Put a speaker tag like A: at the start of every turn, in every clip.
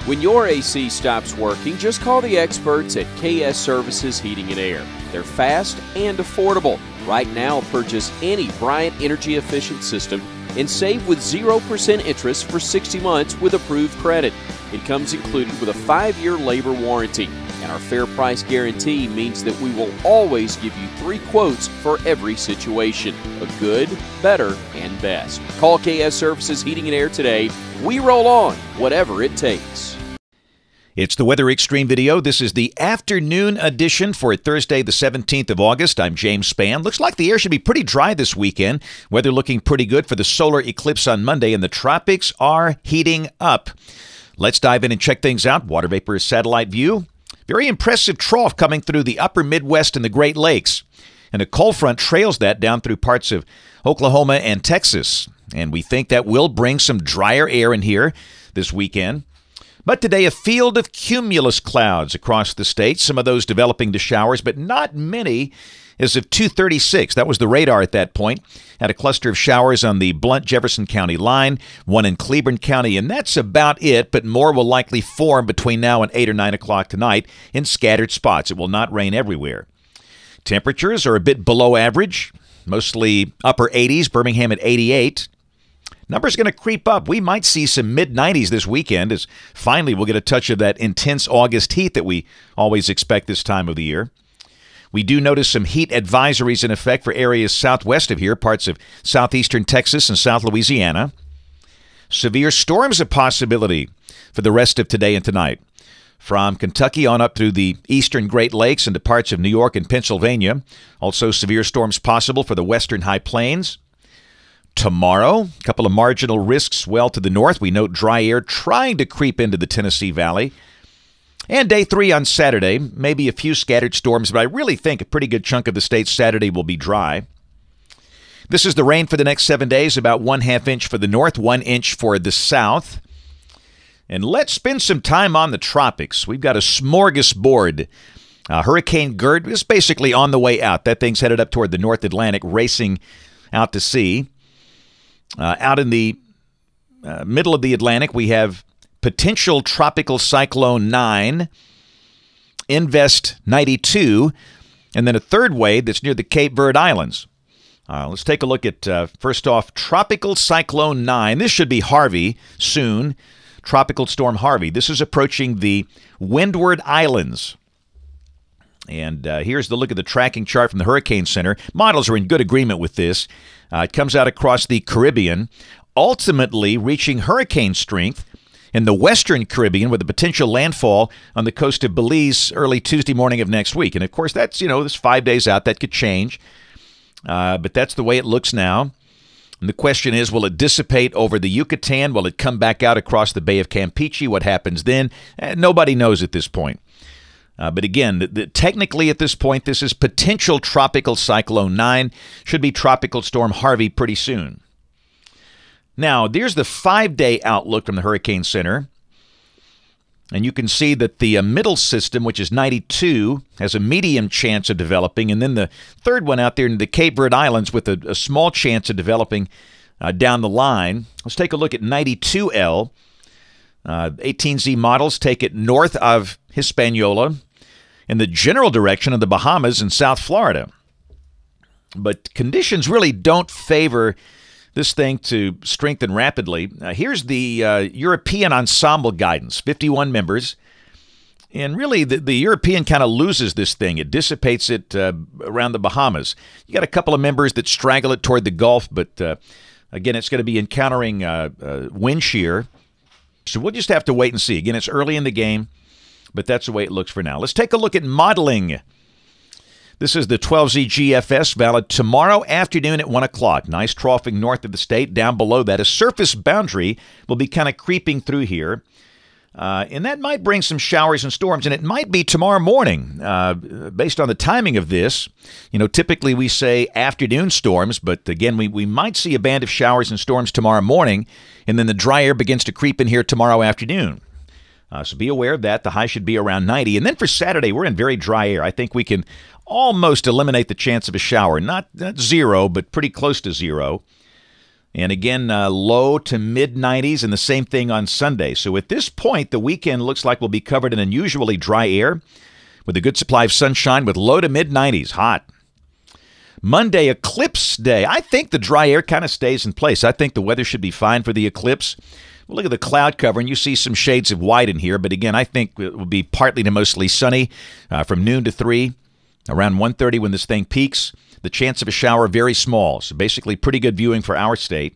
A: When your AC stops working, just call the experts at KS Services Heating and Air. They're fast and affordable. Right now, purchase any Bryant energy efficient system and save with 0% interest for 60 months with approved credit. It comes included with a 5-year labor warranty. And our fair price guarantee means that we will always give you 3 quotes for every situation. A good, better, and best. Call KS Services Heating and Air today. We roll on, whatever it takes.
B: It's the Weather Xtreme video. This is the afternoon edition for Thursday, the 17th of August. I'm James Spann. Looks like the air should be pretty dry this weekend. Weather looking pretty good for the solar eclipse on Monday, and the tropics are heating up. Let's dive in and check things out. Water vapor satellite view. Very impressive trough coming through the upper Midwest and the Great Lakes. And a cold front trails that down through parts of Oklahoma and Texas. And we think that will bring some drier air in here this weekend. But today, a field of cumulus clouds across the state, some of those developing to showers, but not many as of 2:36. That was the radar at that point. Had a cluster of showers on the Blount-Jefferson County line, one in Cleburne County, and that's about it, but more will likely form between now and 8 or 9 o'clock tonight in scattered spots. It will not rain everywhere. Temperatures are a bit below average, mostly upper 80s, Birmingham at 88. Numbers going to creep up. We might see some mid-90s this weekend as finally we'll get a touch of that intense August heat that we always expect this time of the year. We do notice some heat advisories in effect for areas southwest of here, parts of southeastern Texas and South Louisiana. Severe storms a possibility for the rest of today and tonight. From Kentucky on up through the eastern Great Lakes into parts of New York and Pennsylvania. Also severe storms possible for the western high plains. Tomorrow, a couple of marginal risks well to the north. We note dry air trying to creep into the Tennessee Valley. And day 3 on Saturday, maybe a few scattered storms, but I really think a pretty good chunk of the state Saturday will be dry. This is the rain for the next 7 days, about 1/2 inch for the north, 1 inch for the south. And let's spend some time on the tropics. We've got a smorgasbord. Hurricane Gert is basically on the way out. That thing's headed up toward the North Atlantic, racing out to sea. Out in the middle of the Atlantic, we have potential tropical cyclone 9, Invest 92, and then a third wave that's near the Cape Verde Islands. Let's take a look at, first off, tropical cyclone 9. This should be Harvey soon. Tropical storm Harvey. This is approaching the Windward Islands. And here's the look at the tracking chart from the Hurricane Center. Models are in good agreement with this. It comes out across the Caribbean, ultimately reaching hurricane strength in the western Caribbean with a potential landfall on the coast of Belize early Tuesday morning of next week. And, of course, that's, that's 5 days out. That could change. But that's the way it looks now. And the question is, will it dissipate over the Yucatan? Will it come back out across the Bay of Campeche? What happens then? Nobody knows at this point. But again, technically at this point, this is potential tropical cyclone 9. Should be tropical storm Harvey pretty soon. Now, there's the 5-day outlook from the Hurricane Center. And you can see that the middle system, which is 92, has a medium chance of developing. And then the third one out there in the Cape Verde Islands with a small chance of developing down the line. Let's take a look at 92L. 18Z models take it north of Hispaniola in the general direction of the Bahamas and South Florida. But conditions really don't favor this thing to strengthen rapidly. Here's the European ensemble guidance, 51 members. And really, the European kind of loses this thing. It dissipates it around the Bahamas. You got a couple of members that straggle it toward the Gulf, but again, it's going to be encountering wind shear. So we'll just have to wait and see. Again, it's early in the game, but that's the way it looks for now. Let's take a look at modeling. This is the 12Z GFS valid tomorrow afternoon at 1 o'clock. Nice troughing north of the state. Down below that, a surface boundary will be kind of creeping through here. And that might bring some showers and storms, and it might be tomorrow morning. Based on the timing of this, typically we say afternoon storms, but again, we might see a band of showers and storms tomorrow morning, and then the dry air begins to creep in here tomorrow afternoon. So be aware of that. The high should be around 90. And then for Saturday, we're in very dry air. I think we can almost eliminate the chance of a shower. Not zero, but pretty close to zero. And again, low to mid-90s, and the same thing on Sunday. So at this point, the weekend looks like we'll be covered in unusually dry air with a good supply of sunshine with low to mid-90s, hot. Monday, eclipse day. I think the dry air kind of stays in place. I think the weather should be fine for the eclipse. We'll look at the cloud cover, and you see some shades of white in here. But again, I think it will be partly to mostly sunny from noon to 3, around 1:30 when this thing peaks. The chance of a shower very small, so basically pretty good viewing for our state.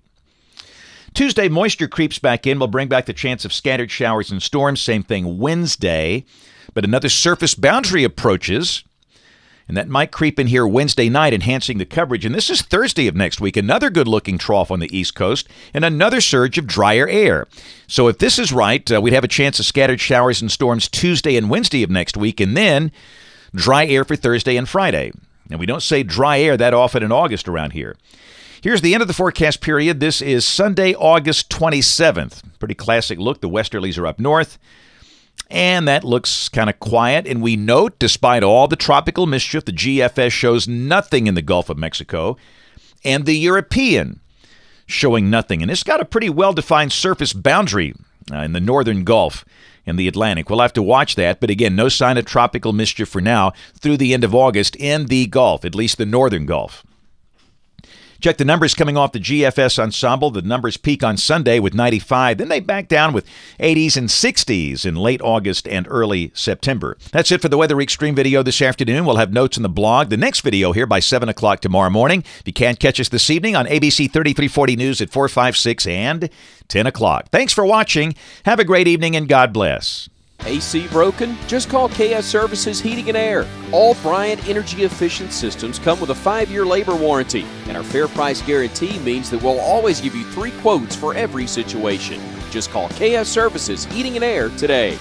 B: Tuesday, moisture creeps back in. We'll bring back the chance of scattered showers and storms. Same thing Wednesday. But another surface boundary approaches, and that might creep in here Wednesday night, enhancing the coverage. And this is Thursday of next week, another good-looking trough on the East Coast, and another surge of drier air. So if this is right, we'd have a chance of scattered showers and storms Tuesday and Wednesday of next week, and then dry air for Thursday and Friday. And we don't say dry air that often in August around here. Here's the end of the forecast period. This is Sunday, August 27th. Pretty classic look. The westerlies are up north. And that looks kind of quiet. And we note, despite all the tropical mischief, the GFS shows nothing in the Gulf of Mexico. And the European showing nothing. And it's got a pretty well-defined surface boundary in the northern Gulf and the Atlantic. We'll have to watch that. But again, no sign of tropical mischief for now through the end of August in the Gulf, at least the northern Gulf. Check the numbers coming off the GFS ensemble. The numbers peak on Sunday with 95. Then they back down with 80s and 60s in late August and early September. That's it for the Weather Xtreme video this afternoon. We'll have notes in the blog. The next video here by 7 o'clock tomorrow morning. If you can't catch us this evening on ABC 3340 News at 4, 5, 6, and 10 o'clock. Thanks for watching. Have a great evening and God bless.
A: AC broken? Just call KS Services Heating and Air. All Bryant energy-efficient systems come with a 5-year labor warranty, and our fair price guarantee means that we'll always give you 3 quotes for every situation. Just call KS Services Heating and Air today.